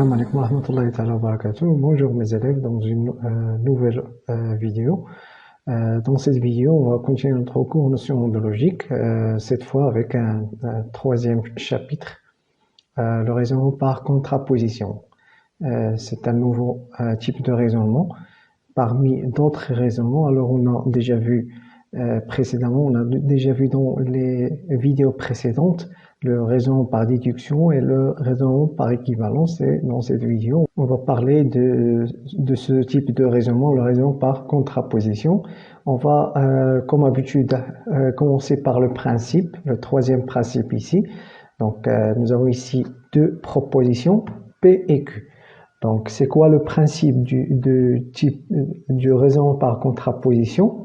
Assalamu alaikum wa rahmatullahi ta'ala wa barakatuh. Bonjour mes élèves dans une nouvelle vidéo. Dans cette vidéo, on va continuer notre cours notion de logique, cette fois avec un troisième chapitre, le raisonnement par contraposition. C'est un nouveau type de raisonnement parmi d'autres raisonnements. Alors on a déjà vu précédemment, on a déjà vu dans les vidéos précédentes le raisonnement par déduction et le raisonnement par équivalence. Et dans cette vidéo, on va parler de ce type de raisonnement, le raisonnement par contraposition. On va, comme d'habitude, commencer par le principe, le troisième principe ici. Donc, nous avons ici deux propositions, P et Q. Donc, c'est quoi le principe du raisonnement par contraposition?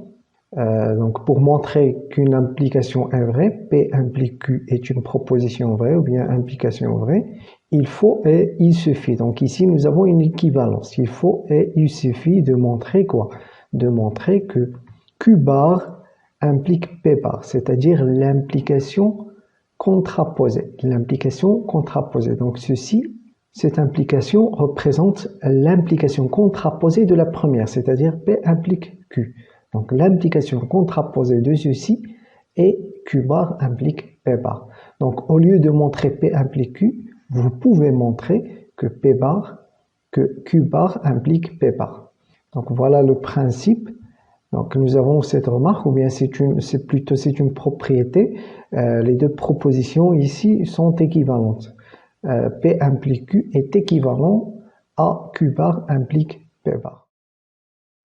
Donc, pour montrer qu'une implication est vraie, P implique Q est une proposition vraie ou bien implication vraie, il faut et il suffit. Donc ici, nous avons une équivalence. Il faut et il suffit de montrer quoi? De montrer que Q bar implique P bar, c'est-à-dire l'implication contraposée. L'implication contraposée. Donc cette implication représente l'implication contraposée de la première, c'est-à-dire P implique Q. Donc l'implication contraposée de ceci et Q bar implique P bar. Donc au lieu de montrer P implique Q, vous pouvez montrer que Q bar implique P bar. Donc voilà le principe. Donc nous avons cette remarque, ou bien c'est une propriété. Les deux propositions ici sont équivalentes. P implique Q est équivalent à Q bar implique P bar.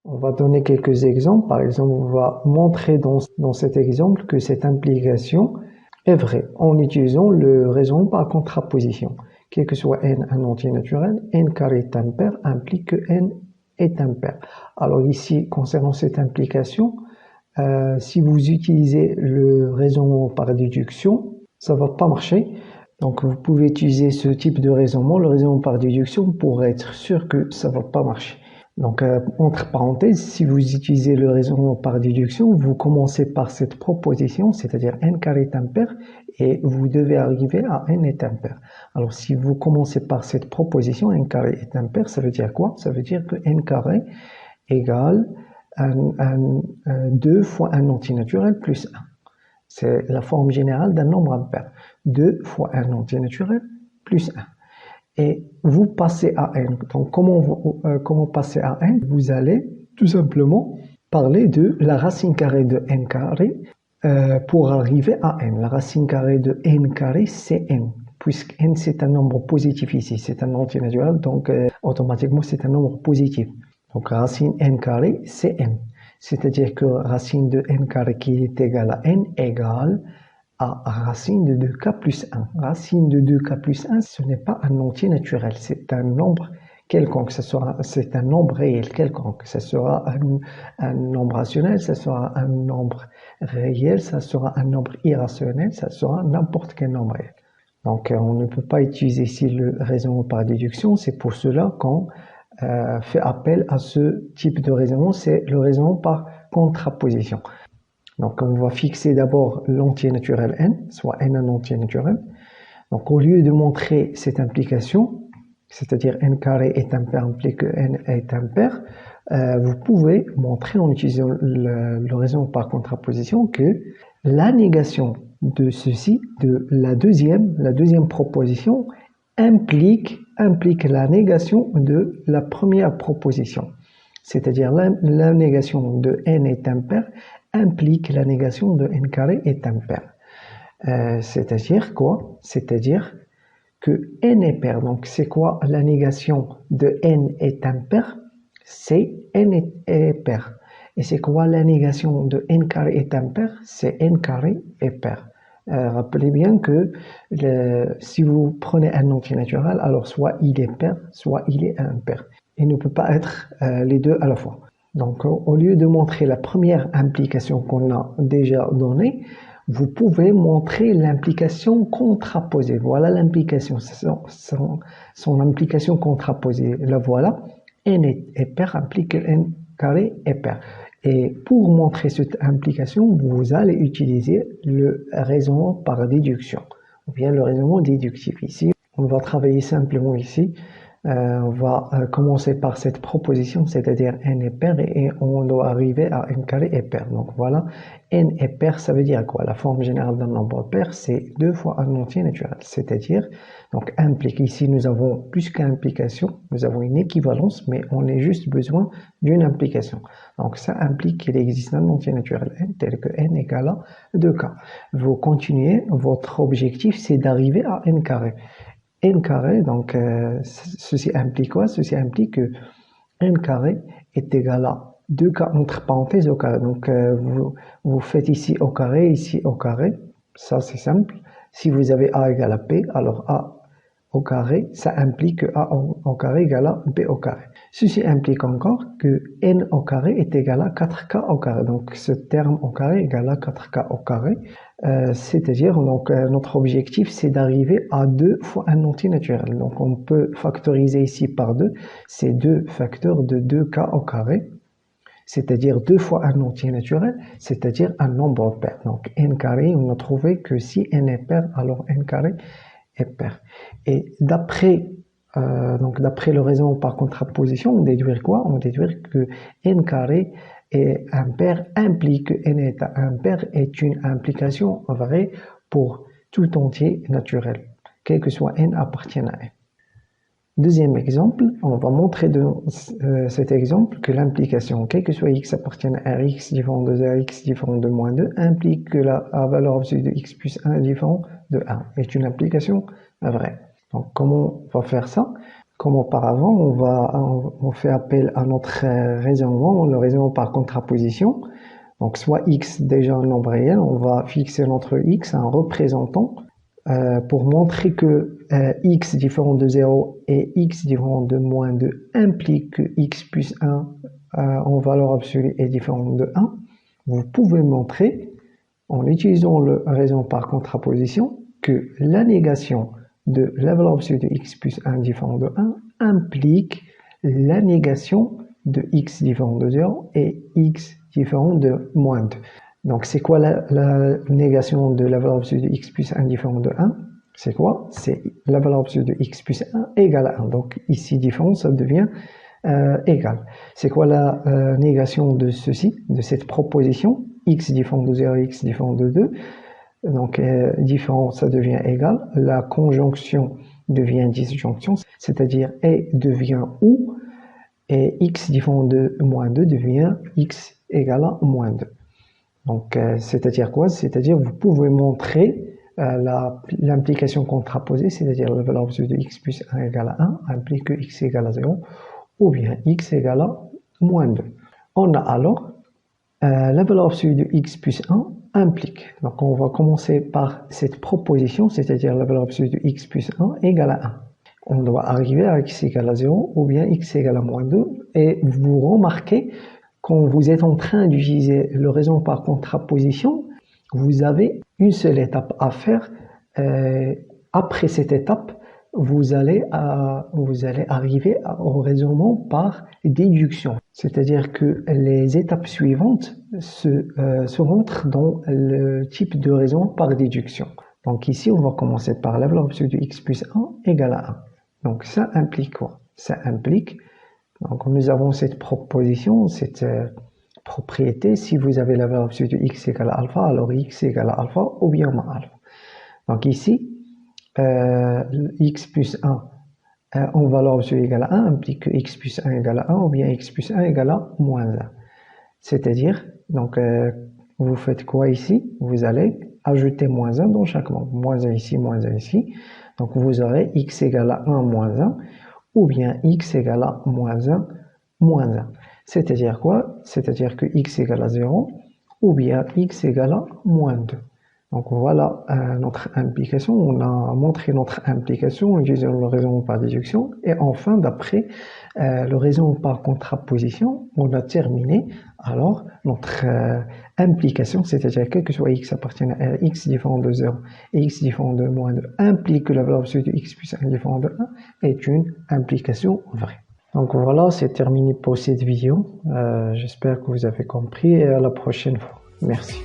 On va donner quelques exemples. Par exemple, on va montrer dans cet exemple que cette implication est vraie en utilisant le raisonnement par contraposition. Quel que soit n un entier naturel, n carré est impair implique que n est impair. Alors ici, concernant cette implication, si vous utilisez le raisonnement par déduction, ça ne va pas marcher. Donc vous pouvez utiliser ce type de raisonnement, le raisonnement par déduction, pour être sûr que ça ne va pas marcher. Donc, entre parenthèses, si vous utilisez le raisonnement par déduction, vous commencez par cette proposition, c'est-à-dire n carré est impair, et vous devez arriver à n est impair. Alors, si vous commencez par cette proposition, n carré est impair, ça veut dire quoi? Ça veut dire que n carré égale 2 fois un entier naturel plus 1. C'est la forme générale d'un nombre impair. 2 fois un entier naturel plus 1. Et vous passez à n. Donc, comment passer à n? Vous allez tout simplement parler de la racine carrée de n carré pour arriver à n. La racine carrée de n carré, c'est n. Puisque n, c'est un nombre positif ici. C'est un entier naturel, donc automatiquement, c'est un nombre positif. Donc, racine n carré, c'est n. C'est-à-dire que racine de n carré qui est égale à n égale à racine de 2k plus 1. Racine de 2k plus 1, ce n'est pas un entier naturel, c'est un nombre quelconque, c'est un nombre réel quelconque. Ça sera un nombre rationnel, ça sera un nombre réel, ça sera un nombre irrationnel, ça sera n'importe quel nombre réel. Donc on ne peut pas utiliser ici le raisonnement par déduction, c'est pour cela qu'on fait appel à ce type de raisonnement, c'est le raisonnement par contraposition. Donc, on va fixer d'abord l'entier naturel n, soit n un entier naturel. Donc, au lieu de montrer cette implication, c'est-à-dire n carré est impair implique que n est impair, vous pouvez montrer en utilisant le raisonnement par contraposition que la négation de ceci, de la deuxième proposition, implique la négation de la première proposition. C'est-à-dire la négation de n est impair implique la négation de n carré est impair. C'est-à-dire quoi? C'est-à-dire que n est pair. Donc, c'est quoi la négation de n est impair? C'est n est pair. Et c'est quoi la négation de n carré est impair? C'est n carré est pair. Rappelez bien que si vous prenez un entier naturel, alors soit il est pair, soit il est impair. Il ne peut pas être les deux à la fois. Donc, au lieu de montrer la première implication qu'on a déjà donnée, vous pouvez montrer l'implication contraposée. Voilà l'implication, son implication contraposée. La voilà, n est pair implique que n carré est pair. Et pour montrer cette implication, vous allez utiliser le raisonnement par déduction, ou bien le raisonnement déductif. Ici, on va travailler simplement ici On va commencer par cette proposition, c'est-à-dire n est pair et on doit arriver à n carré est pair. Donc voilà, n est pair, ça veut dire quoi? La forme générale d'un nombre pair, c'est 2 fois un entier naturel, c'est-à-dire, donc implique, ici nous avons plus qu'implication, nous avons une équivalence, mais on a juste besoin d'une implication. Donc ça implique qu'il existe un entier naturel n tel que n égale à 2k. Vous continuez, votre objectif c'est d'arriver à n carré. N carré, donc ceci implique quoi? Ceci implique que n carré est égal à 2k entre parenthèses au carré. Donc vous faites ici au carré, ici au carré, ça c'est simple. Si vous avez a égale à p, alors a au carré, ça implique que a au carré égale à b au carré. Ceci implique encore que n au carré est égal à 4k au carré. Donc ce terme au carré est égal à 4k au carré. C'est-à-dire, donc notre objectif, c'est d'arriver à 2 fois un entier naturel. Donc on peut factoriser ici par 2, c'est 2 facteurs de 2k au carré, c'est-à-dire 2 fois un entier naturel, c'est-à-dire un nombre pair. Donc n carré, on a trouvé que si n est pair, alors n carré est pair. Et d'après le raisonnement par contraposition, on déduit quoi? On déduit que n carré et un pair implique que n est un pair est une implication vraie pour tout entier naturel, quel que soit n appartienne à n. Deuxième exemple, on va montrer dans cet exemple que l'implication, quel que soit x appartienne à Rx différent de 0, x différent de moins 2, implique que la valeur absolue de x plus 1 est différent de 1, est une implication vraie. Donc comment on va faire ça? Comme auparavant, on fait appel à notre raisonnement, le raisonnement par contraposition. Donc soit x déjà un nombre réel, on va fixer notre x un représentant pour montrer que x différent de 0 et x différent de moins 2 implique que x plus 1 en valeur absolue est différent de 1. Vous pouvez montrer, en utilisant le raisonnement par contraposition, que la négation de la valeur absolue de x plus 1 différent de 1 implique la négation de x différent de 0 et x différent de moins 2. Donc c'est quoi la négation de la valeur absolue de x plus 1 différent de 1? C'est quoi? C'est la valeur absolue de x plus 1 égale à 1. Donc ici différent, ça devient égal. C'est quoi la négation de ceci, de cette proposition? X différent de 0, x différent de 2. Donc différent, ça devient égal. La conjonction devient disjonction, c'est-à-dire et devient ou, et x différent de moins 2 devient x égale à moins 2. Donc c'est-à-dire quoi? C'est-à-dire vous pouvez montrer l'implication contraposée, c'est-à-dire la valeur absolue de x plus 1 égale à 1 implique que x égale à 0, ou bien x égale à moins 2. On a alors la valeur absolue de x plus 1 implique. Donc on va commencer par cette proposition, c'est-à-dire la valeur absolue de x plus 1 égale à 1. On doit arriver à x égale à 0 ou bien x égale à moins 2. Et vous remarquez, quand vous êtes en train d'utiliser le raisonnement par contraposition, vous avez une seule étape à faire. Après cette étape, vous allez arriver au raisonnement par déduction. C'est-à-dire que les étapes suivantes se rentrent dans le type de raisonnement par déduction. Donc ici, on va commencer par la valeur absolue de x plus 1 égale à 1. Donc ça implique quoi? Ça implique, donc nous avons cette proposition, cette propriété, si vous avez la valeur absolue de x égale à alpha, alors x égale à alpha ou bien moins alpha. Donc ici, x plus 1 en valeur absolue égale à 1 implique que x plus 1 égale à 1 ou bien x plus 1 égale à moins 1. C'est-à-dire, donc vous faites quoi ici? Vous allez ajouter moins 1 dans chaque nombre. Moins 1 ici, moins 1 ici. Donc vous aurez x égale à 1 moins 1 ou bien x égale à moins 1 moins 1. C'est-à-dire quoi? C'est-à-dire que x égale à 0 ou bien x égale à moins 2. Donc voilà notre implication, on a montré notre implication en utilisant le raisonnement par déduction et enfin d'après le raisonnement par contraposition, on a terminé alors notre implication, c'est-à-dire quel que soit x appartienne à R, x différent de 0 et x différent de moins 2 implique que la valeur absolue de x plus 1 différent de 1 est une implication vraie. Donc voilà, c'est terminé pour cette vidéo. J'espère que vous avez compris et à la prochaine fois. Merci.